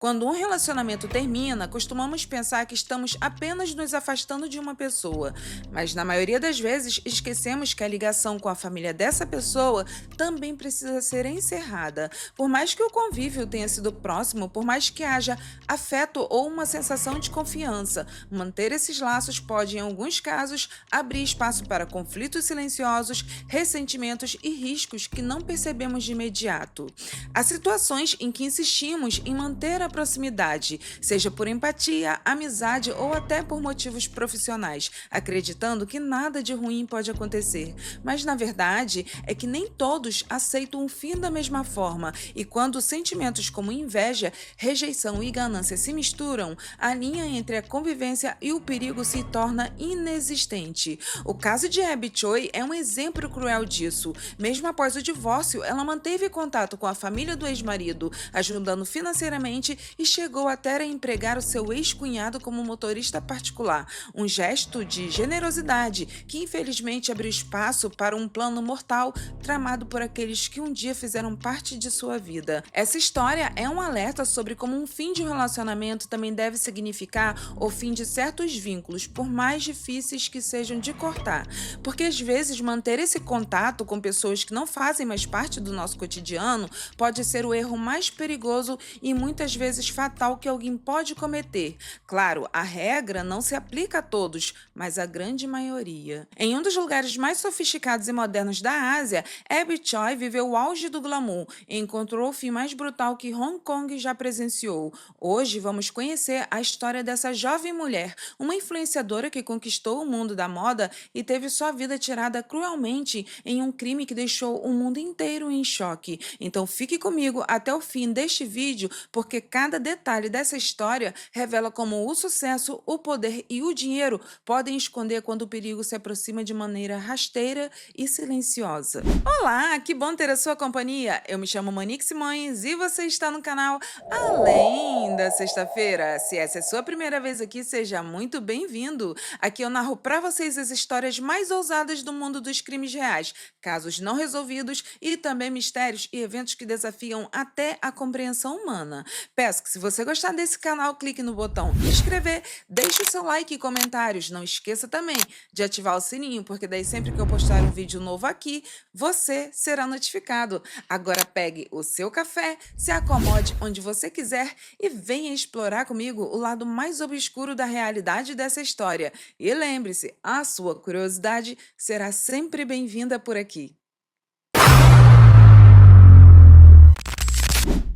Quando um relacionamento termina, costumamos pensar que estamos apenas nos afastando de uma pessoa, mas na maioria das vezes esquecemos que a ligação com a família dessa pessoa também precisa ser encerrada. Por mais que o convívio tenha sido próximo, por mais que haja afeto ou uma sensação de confiança, manter esses laços pode, em alguns casos, abrir espaço para conflitos silenciosos, ressentimentos e riscos que não percebemos de imediato. Há situações em que insistimos em manter a proximidade, seja por empatia, amizade ou até por motivos profissionais, acreditando que nada de ruim pode acontecer. Mas na verdade é que nem todos aceitam o fim da mesma forma, e quando sentimentos como inveja, rejeição e ganância se misturam, a linha entre a convivência e o perigo se torna inexistente. O caso de Abby Choi é um exemplo cruel disso. Mesmo após o divórcio, ela manteve contato com a família do ex-marido, ajudando financeiramente e chegou até a empregar o seu ex-cunhado como motorista particular, um gesto de generosidade que infelizmente abriu espaço para um plano mortal tramado por aqueles que um dia fizeram parte de sua vida. Essa história é um alerta sobre como um fim de um relacionamento também deve significar o fim de certos vínculos, por mais difíceis que sejam de cortar, porque às vezes manter esse contato com pessoas que não fazem mais parte do nosso cotidiano pode ser o erro mais perigoso e muitas vezes fatal que alguém pode cometer. Claro, a regra não se aplica a todos, mas à grande maioria. Em um dos lugares mais sofisticados e modernos da Ásia, Abby Choi viveu o auge do glamour e encontrou o fim mais brutal que Hong Kong já presenciou. Hoje vamos conhecer a história dessa jovem mulher, uma influenciadora que conquistou o mundo da moda e teve sua vida tirada cruelmente em um crime que deixou o mundo inteiro em choque. Então fique comigo até o fim deste vídeo, porque cada detalhe dessa história revela como o sucesso, o poder e o dinheiro podem esconder quando o perigo se aproxima de maneira rasteira e silenciosa. Olá, que bom ter a sua companhia. Eu me chamo Monique Simões e você está no canal Além da Sexta-feira. Se essa é a sua primeira vez aqui, seja muito bem-vindo. Aqui eu narro para vocês as histórias mais ousadas do mundo dos crimes reais, casos não resolvidos e também mistérios e eventos que desafiam até a compreensão humana. Peço que, se você gostar desse canal, clique no botão inscrever, deixe o seu like e comentários. Não esqueça também de ativar o sininho, porque daí sempre que eu postar um vídeo novo aqui, você será notificado. Agora pegue o seu café, se acomode onde você quiser e venha explorar comigo o lado mais obscuro da realidade dessa história. E lembre-se, a sua curiosidade será sempre bem-vinda por aqui.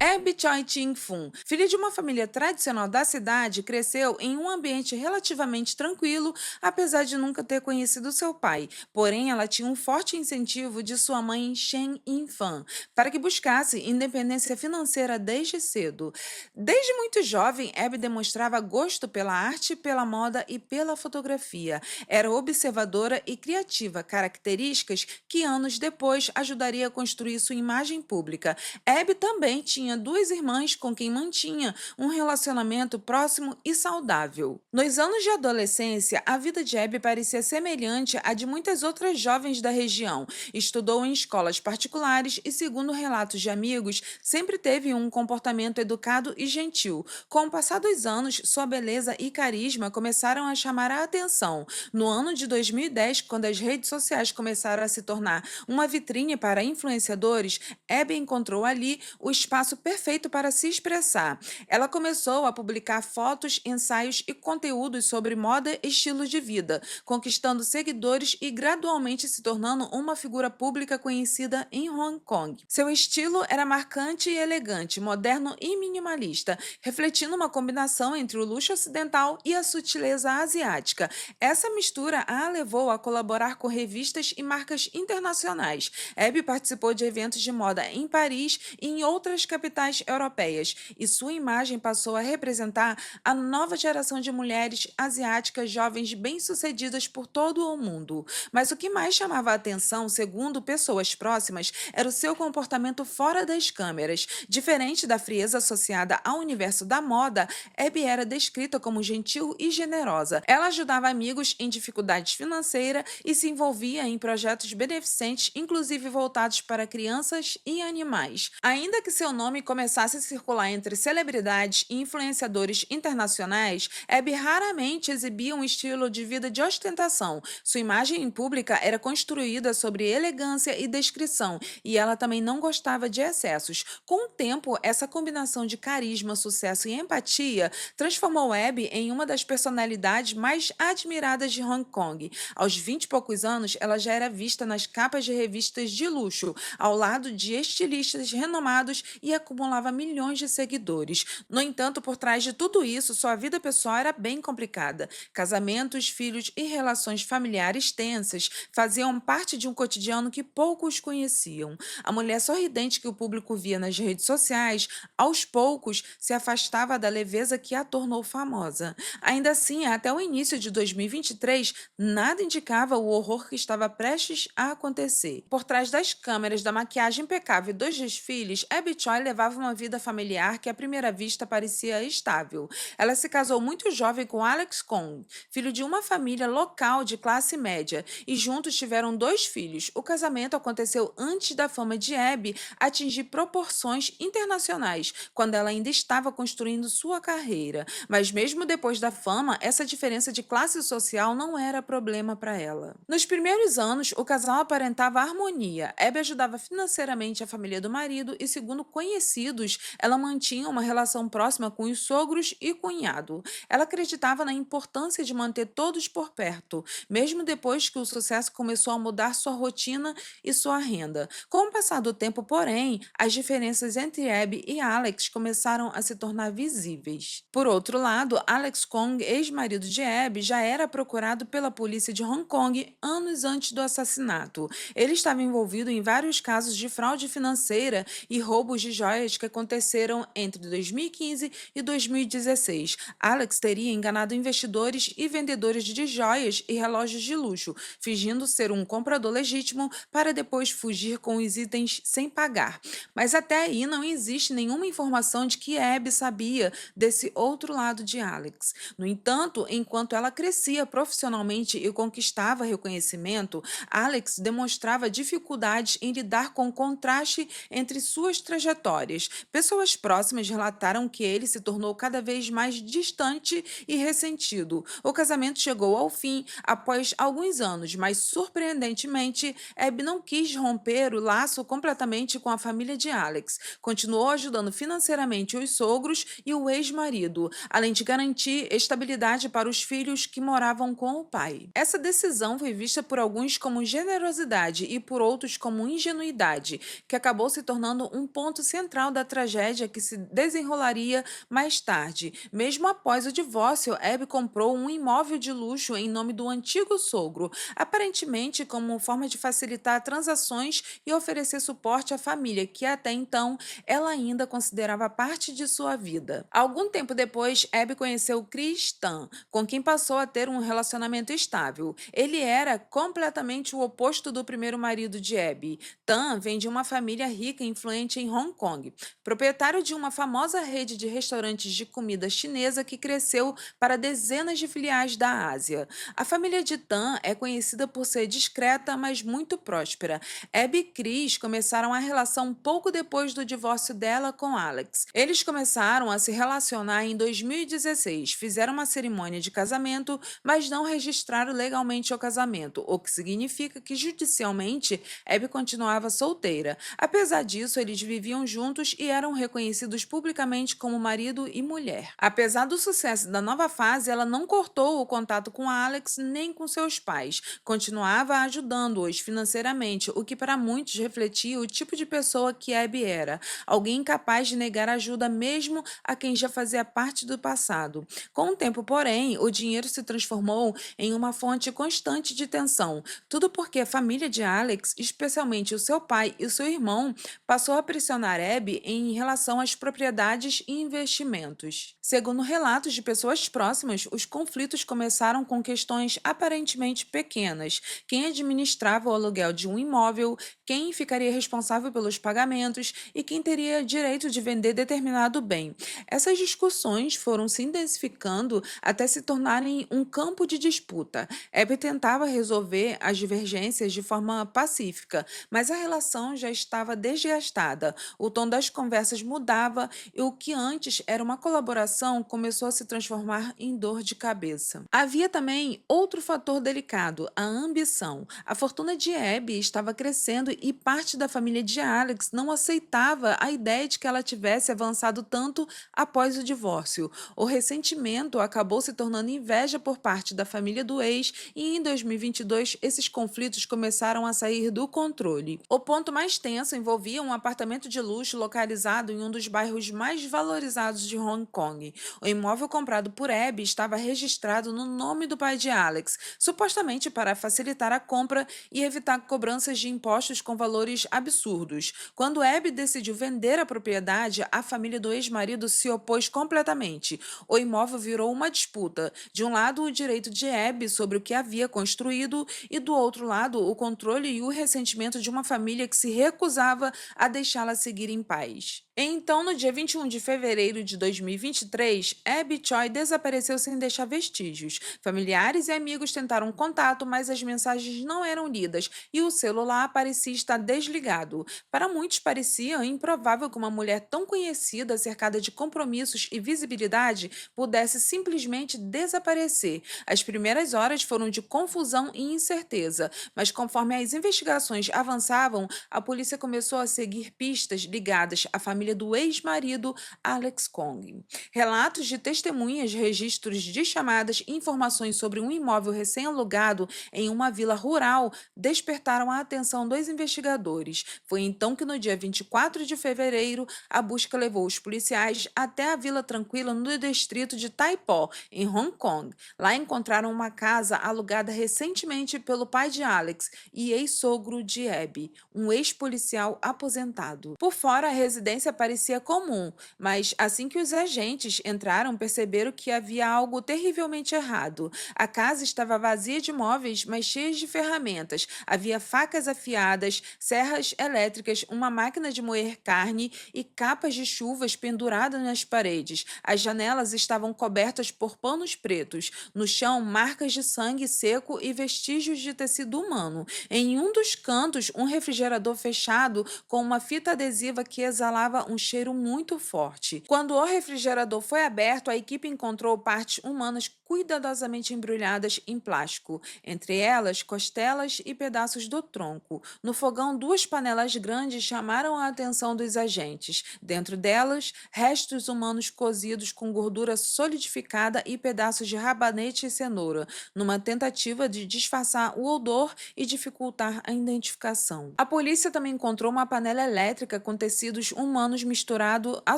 Abby Choi Ching-fun, filha de uma família tradicional da cidade, cresceu em um ambiente relativamente tranquilo, apesar de nunca ter conhecido seu pai. Porém, ela tinha um forte incentivo de sua mãe, Shen In-fan, para que buscasse independência financeira desde cedo. Desde muito jovem, Abby demonstrava gosto pela arte, pela moda e pela fotografia. Era observadora e criativa, características que anos depois ajudaria a construir sua imagem pública. Abby também tinha duas irmãs com quem mantinha um relacionamento próximo e saudável. Nos anos de adolescência, a vida de Abby parecia semelhante à de muitas outras jovens da região. Estudou em escolas particulares e, segundo relatos de amigos, sempre teve um comportamento educado e gentil. Com o passar dos anos, sua beleza e carisma começaram a chamar a atenção. No ano de 2010, quando as redes sociais começaram a se tornar uma vitrine para influenciadores, Abby encontrou ali o espaço perfeito para se expressar. Ela começou a publicar fotos, ensaios e conteúdos sobre moda e estilo de vida, conquistando seguidores e gradualmente se tornando uma figura pública conhecida em Hong Kong. Seu estilo era marcante e elegante, moderno e minimalista, refletindo uma combinação entre o luxo ocidental e a sutileza asiática. Essa mistura a levou a colaborar com revistas e marcas internacionais. Abby participou de eventos de moda em Paris e em outras capitais europeias, e sua imagem passou a representar a nova geração de mulheres asiáticas jovens bem-sucedidas por todo o mundo. Mas o que mais chamava a atenção, segundo pessoas próximas, era o seu comportamento fora das câmeras. Diferente da frieza associada ao universo da moda, Abby era descrita como gentil e generosa. Ela ajudava amigos em dificuldades financeiras e se envolvia em projetos beneficentes, inclusive voltados para crianças e animais. Ainda que seu nome nome começasse a circular entre celebridades e influenciadores internacionais, Abby raramente exibia um estilo de vida de ostentação. Sua imagem pública era construída sobre elegância e descrição, e ela também não gostava de excessos. Com o tempo, essa combinação de carisma, sucesso e empatia transformou Abby em uma das personalidades mais admiradas de Hong Kong. Aos 20 e poucos anos, ela já era vista nas capas de revistas de luxo, ao lado de estilistas renomados e acumulava milhões de seguidores. No entanto, por trás de tudo isso, sua vida pessoal era bem complicada. Casamentos, filhos e relações familiares tensas faziam parte de um cotidiano que poucos conheciam. A mulher sorridente que o público via nas redes sociais, aos poucos, se afastava da leveza que a tornou famosa. Ainda assim, até o início de 2023, nada indicava o horror que estava prestes a acontecer. Por trás das câmeras, da maquiagem impecável e dos desfiles, Abby Choi levava uma vida familiar que à primeira vista parecia estável. Ela se casou muito jovem com Alex Kong, filho de uma família local de classe média, e juntos tiveram 2 filhos. O casamento aconteceu antes da fama de Abby atingir proporções internacionais, quando ela ainda estava construindo sua carreira. Mas mesmo depois da fama, essa diferença de classe social não era problema para ela. Nos primeiros anos, o casal aparentava harmonia. Abby ajudava financeiramente a família do marido e, segundo conhecidos, ela mantinha uma relação próxima com os sogros e cunhado. Ela acreditava na importância de manter todos por perto, mesmo depois que o sucesso começou a mudar sua rotina e sua renda. Com o passar do tempo, porém, as diferenças entre Abby e Alex começaram a se tornar visíveis. Por outro lado, Alex Kong, ex-marido de Abby, já era procurado pela polícia de Hong Kong anos antes do assassinato. Ele estava envolvido em vários casos de fraude financeira e roubos de joias que aconteceram entre 2015 e 2016. Alex teria enganado investidores e vendedores de joias e relógios de luxo, fingindo ser um comprador legítimo para depois fugir com os itens sem pagar. Mas até aí não existe nenhuma informação de que Abby sabia desse outro lado de Alex. No entanto, enquanto ela crescia profissionalmente e conquistava reconhecimento, Alex demonstrava dificuldades em lidar com o contraste entre suas trajetórias. Pessoas próximas relataram que ele se tornou cada vez mais distante e ressentido. O casamento chegou ao fim após alguns anos, mas surpreendentemente, Abby não quis romper o laço completamente com a família de Alex. Continuou ajudando financeiramente os sogros e o ex-marido, além de garantir estabilidade para os filhos que moravam com o pai. Essa decisão foi vista por alguns como generosidade e por outros como ingenuidade, que acabou se tornando um ponto central da tragédia que se desenrolaria mais tarde. Mesmo após o divórcio, Abby comprou um imóvel de luxo em nome do antigo sogro, aparentemente como forma de facilitar transações e oferecer suporte à família, que até então ela ainda considerava parte de sua vida. Algum tempo depois, Abby conheceu Chris Tan, com quem passou a ter um relacionamento estável. Ele era completamente o oposto do primeiro marido de Abby. Tan vem de uma família rica e influente em Hong Kong, proprietário de uma famosa rede de restaurantes de comida chinesa que cresceu para dezenas de filiais da Ásia. A família de Tan é conhecida por ser discreta, mas muito próspera. Abby e Chris começaram a relação pouco depois do divórcio dela com Alex. Eles começaram a se relacionar em 2016, fizeram uma cerimônia de casamento, mas não registraram legalmente o casamento, o que significa que judicialmente Abby continuava solteira. Apesar disso, eles viviam juntos e eram reconhecidos publicamente como marido e mulher. Apesar do sucesso da nova fase, ela não cortou o contato com Alex nem com seus pais. Continuava ajudando-os financeiramente, o que para muitos refletia o tipo de pessoa que Abby era, alguém incapaz de negar ajuda mesmo a quem já fazia parte do passado. Com o tempo, porém, o dinheiro se transformou em uma fonte constante de tensão, tudo porque a família de Alex, especialmente o seu pai e o seu irmão, passou a pressionar Abby em relação às propriedades e investimentos. Segundo relatos de pessoas próximas, os conflitos começaram com questões aparentemente pequenas: quem administrava o aluguel de um imóvel, quem ficaria responsável pelos pagamentos e quem teria direito de vender determinado bem. Essas discussões foram se intensificando até se tornarem um campo de disputa. Abby tentava resolver as divergências de forma pacífica, mas a relação já estava desgastada. O tom tom das conversas mudava e o que antes era uma colaboração começou a se transformar em dor de cabeça. Havia também outro fator delicado, a ambição. A fortuna de Abby estava crescendo e parte da família de Alex não aceitava a ideia de que ela tivesse avançado tanto após o divórcio. O ressentimento acabou se tornando inveja por parte da família do ex e em 2022 esses conflitos começaram a sair do controle. O ponto mais tenso envolvia um apartamento de luxo localizado em um dos bairros mais valorizados de Hong Kong. O imóvel comprado por Abby estava registrado no nome do pai de Alex, supostamente para facilitar a compra e evitar cobranças de impostos com valores absurdos. Quando Abby decidiu vender a propriedade, a família do ex-marido se opôs completamente. O imóvel virou uma disputa. De um lado, o direito de Abby sobre o que havia construído e, do outro lado, o controle e o ressentimento de uma família que se recusava a deixá-la seguir em paz. Então, no dia 21 de fevereiro de 2023, Abby Choi desapareceu sem deixar vestígios. Familiares e amigos tentaram contato, mas as mensagens não eram lidas e o celular parecia estar desligado. Para muitos, parecia improvável que uma mulher tão conhecida, cercada de compromissos e visibilidade, pudesse simplesmente desaparecer. As primeiras horas foram de confusão e incerteza, mas conforme as investigações avançavam, a polícia começou a seguir pistas ligadas à família do ex-marido Alex Kong. Relatos de testemunhas, registros de chamadas e informações sobre um imóvel recém-alugado em uma vila rural despertaram a atenção dos investigadores. Foi então que, no dia 24 de fevereiro, a busca levou os policiais até a Vila Tranquila no distrito de Tai Po, em Hong Kong. Lá encontraram uma casa alugada recentemente pelo pai de Alex e ex-sogro de Abby, um ex-policial aposentado. Por fora, a residência parecia comum, mas assim que os agentes entraram, perceberam que havia algo terrivelmente errado. A casa estava vazia de móveis, mas cheia de ferramentas. Havia facas afiadas, serras elétricas, uma máquina de moer carne e capas de chuvas penduradas nas paredes. As janelas estavam cobertas por panos pretos. No chão, marcas de sangue seco e vestígios de tecido humano. Em um dos cantos, um refrigerador fechado com uma fita adesiva que exalava um cheiro muito forte. Quando o refrigerador foi aberto, a equipe encontrou partes humanas cuidadosamente embrulhadas em plástico, entre elas costelas e pedaços do tronco. No fogão, duas panelas grandes chamaram a atenção dos agentes. Dentro delas, restos humanos cozidos com gordura solidificada e pedaços de rabanete e cenoura, numa tentativa de disfarçar o odor e dificultar a identificação. A polícia também encontrou uma panela elétrica com tecidos humanos misturado à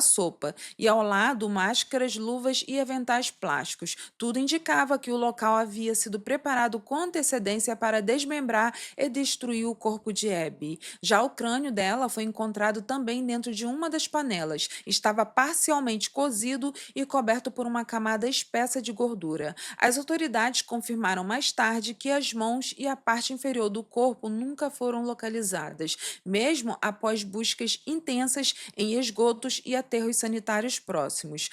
sopa e, ao lado, máscaras, luvas e aventais plásticos. Tudo indicava que o local havia sido preparado com antecedência para desmembrar e destruir o corpo de Abby. Já o crânio dela foi encontrado também dentro de uma das panelas. Estava parcialmente cozido e coberto por uma camada espessa de gordura. As autoridades confirmaram mais tarde que as mãos e a parte inferior do corpo nunca foram localizadas, mesmo após buscas intensas em esgotos e aterros sanitários próximos.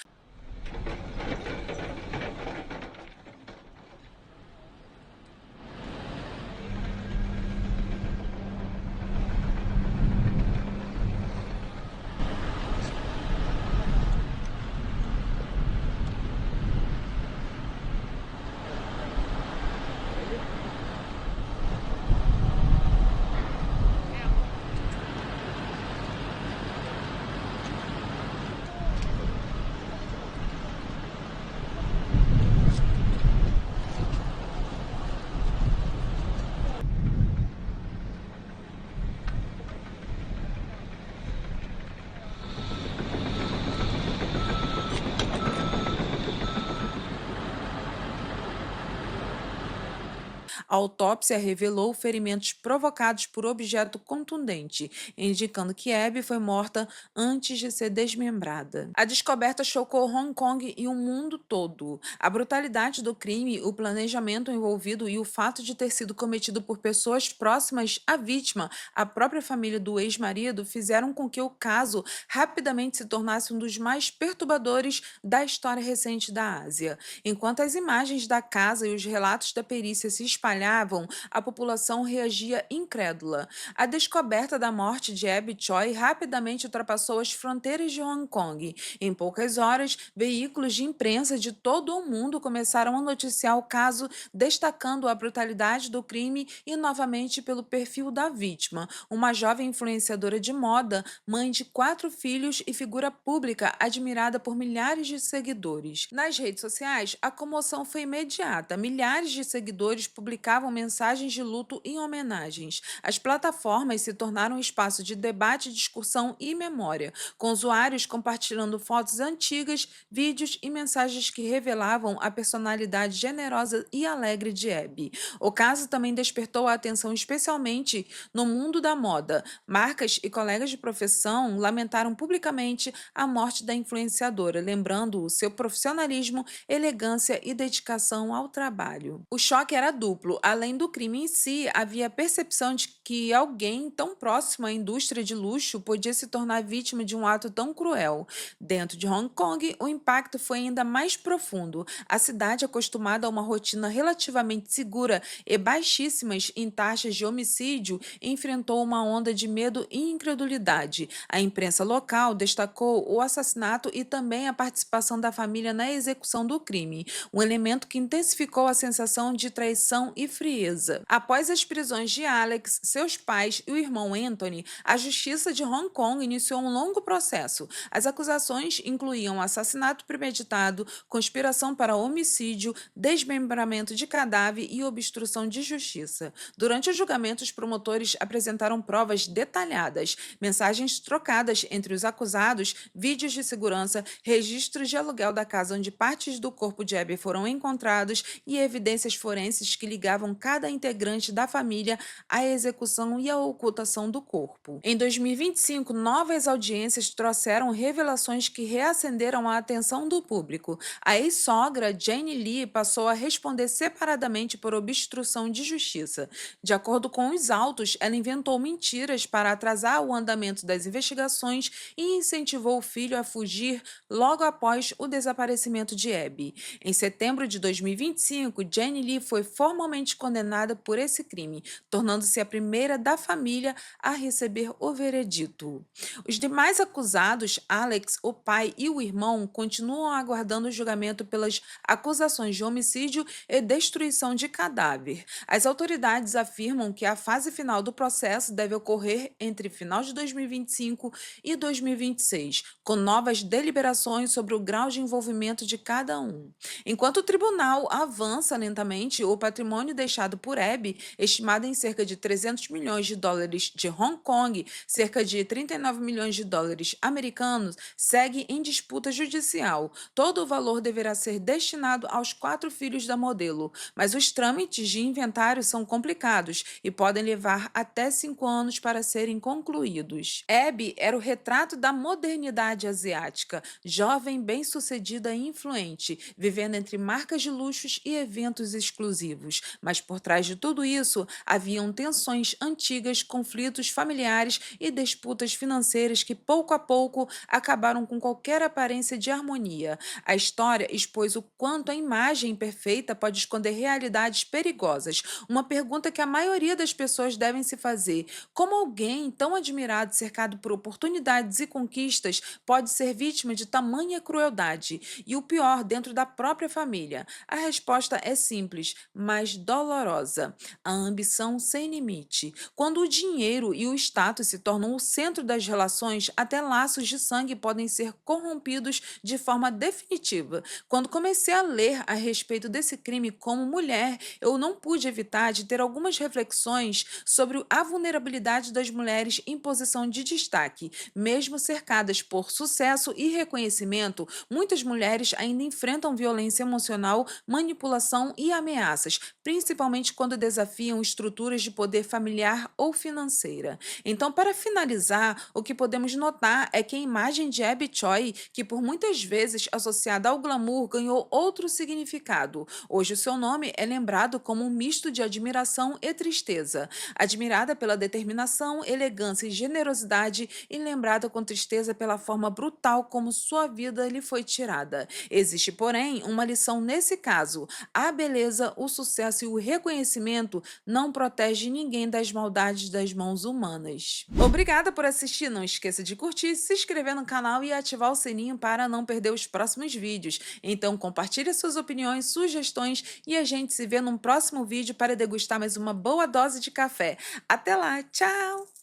A autópsia revelou ferimentos provocados por objeto contundente, indicando que Abby foi morta antes de ser desmembrada. A descoberta chocou Hong Kong e o mundo todo. A brutalidade do crime, o planejamento envolvido e o fato de ter sido cometido por pessoas próximas à vítima, a própria família do ex-marido, fizeram com que o caso rapidamente se tornasse um dos mais perturbadores da história recente da Ásia. Enquanto as imagens da casa e os relatos da perícia se espalhavam, espalhavam, a população reagia incrédula. A descoberta da morte de Abby Choi rapidamente ultrapassou as fronteiras de Hong Kong. Em poucas horas, veículos de imprensa de todo o mundo começaram a noticiar o caso, destacando a brutalidade do crime e novamente pelo perfil da vítima, uma jovem influenciadora de moda, mãe de 4 filhos e figura pública admirada por milhares de seguidores. Nas redes sociais, a comoção foi imediata. Milhares de seguidores publicavam mensagens de luto e homenagens. As plataformas se tornaram um espaço de debate, discussão e memória, com usuários compartilhando fotos antigas, vídeos e mensagens que revelavam a personalidade generosa e alegre de Abby. O caso também despertou a atenção especialmente no mundo da moda. Marcas e colegas de profissão lamentaram publicamente a morte da influenciadora, lembrando o seu profissionalismo, elegância e dedicação ao trabalho. O choque era duplo. Além do crime em si, havia a percepção de que alguém tão próximo à indústria de luxo podia se tornar vítima de um ato tão cruel. Dentro de Hong Kong, o impacto foi ainda mais profundo. A cidade, acostumada a uma rotina relativamente segura e baixíssimas em taxas de homicídio, enfrentou uma onda de medo e incredulidade. A imprensa local destacou o assassinato e também a participação da família na execução do crime, um elemento que intensificou a sensação de traição e frieza. Após as prisões de Alex, seus pais e o irmão Anthony, a justiça de Hong Kong iniciou um longo processo. As acusações incluíam assassinato premeditado, conspiração para homicídio, desmembramento de cadáver e obstrução de justiça. Durante o julgamento, os promotores apresentaram provas detalhadas, mensagens trocadas entre os acusados, vídeos de segurança, registros de aluguel da casa onde partes do corpo de Abby foram encontrados e evidências forenses que ligavam cada integrante da família à execução e à ocultação do corpo. Em 2025, novas audiências trouxeram revelações que reacenderam a atenção do público. A ex-sogra, Jane Lee, passou a responder separadamente por obstrução de justiça. De acordo com os autos, ela inventou mentiras para atrasar o andamento das investigações e incentivou o filho a fugir logo após o desaparecimento de Abby. Em setembro de 2025, Jane Lee foi formalmente condenada por esse crime, tornando-se a primeira da família a receber o veredito. Os demais acusados, Alex, o pai e o irmão, continuam aguardando o julgamento pelas acusações de homicídio e destruição de cadáver. As autoridades afirmam que a fase final do processo deve ocorrer entre final de 2025 e 2026, com novas deliberações sobre o grau de envolvimento de cada um. Enquanto o tribunal avança lentamente, o patrimônio deixado por Abby, estimado em cerca de 300 milhões de dólares de Hong Kong, cerca de 39 milhões de dólares americanos, segue em disputa judicial. Todo o valor deverá ser destinado aos 4 filhos da modelo, mas os trâmites de inventário são complicados e podem levar até 5 anos para serem concluídos. Abby era o retrato da modernidade asiática, jovem, bem-sucedida e influente, vivendo entre marcas de luxos e eventos exclusivos. Mas por trás de tudo isso, haviam tensões antigas, conflitos familiares e disputas financeiras que, pouco a pouco, acabaram com qualquer aparência de harmonia. A história expôs o quanto a imagem perfeita pode esconder realidades perigosas. Uma pergunta que a maioria das pessoas devem se fazer: como alguém tão admirado, cercado por oportunidades e conquistas, pode ser vítima de tamanha crueldade? E o pior, dentro da própria família. A resposta é simples, mas dolorosa: a ambição sem limite. Quando o dinheiro e o status se tornam o centro das relações, até laços de sangue podem ser corrompidos de forma definitiva. Quando comecei a ler a respeito desse crime como mulher, eu não pude evitar de ter algumas reflexões sobre a vulnerabilidade das mulheres em posição de destaque. Mesmo cercadas por sucesso e reconhecimento, muitas mulheres ainda enfrentam violência emocional, manipulação e ameaças, principalmente quando desafiam estruturas de poder familiar ou financeira. Então, para finalizar, o que podemos notar é que a imagem de Abby Choi, que por muitas vezes associada ao glamour, ganhou outro significado. Hoje, o seu nome é lembrado como um misto de admiração e tristeza. Admirada pela determinação, elegância e generosidade, e lembrada com tristeza pela forma brutal como sua vida lhe foi tirada. Existe, porém, uma lição nesse caso: a beleza, o sucesso e o reconhecimento não protege ninguém das maldades das mãos humanas. Obrigada por assistir, não esqueça de curtir, se inscrever no canal e ativar o sininho para não perder os próximos vídeos. Então compartilhe suas opiniões, sugestões e a gente se vê num próximo vídeo para degustar mais uma boa dose de café. Até lá, tchau!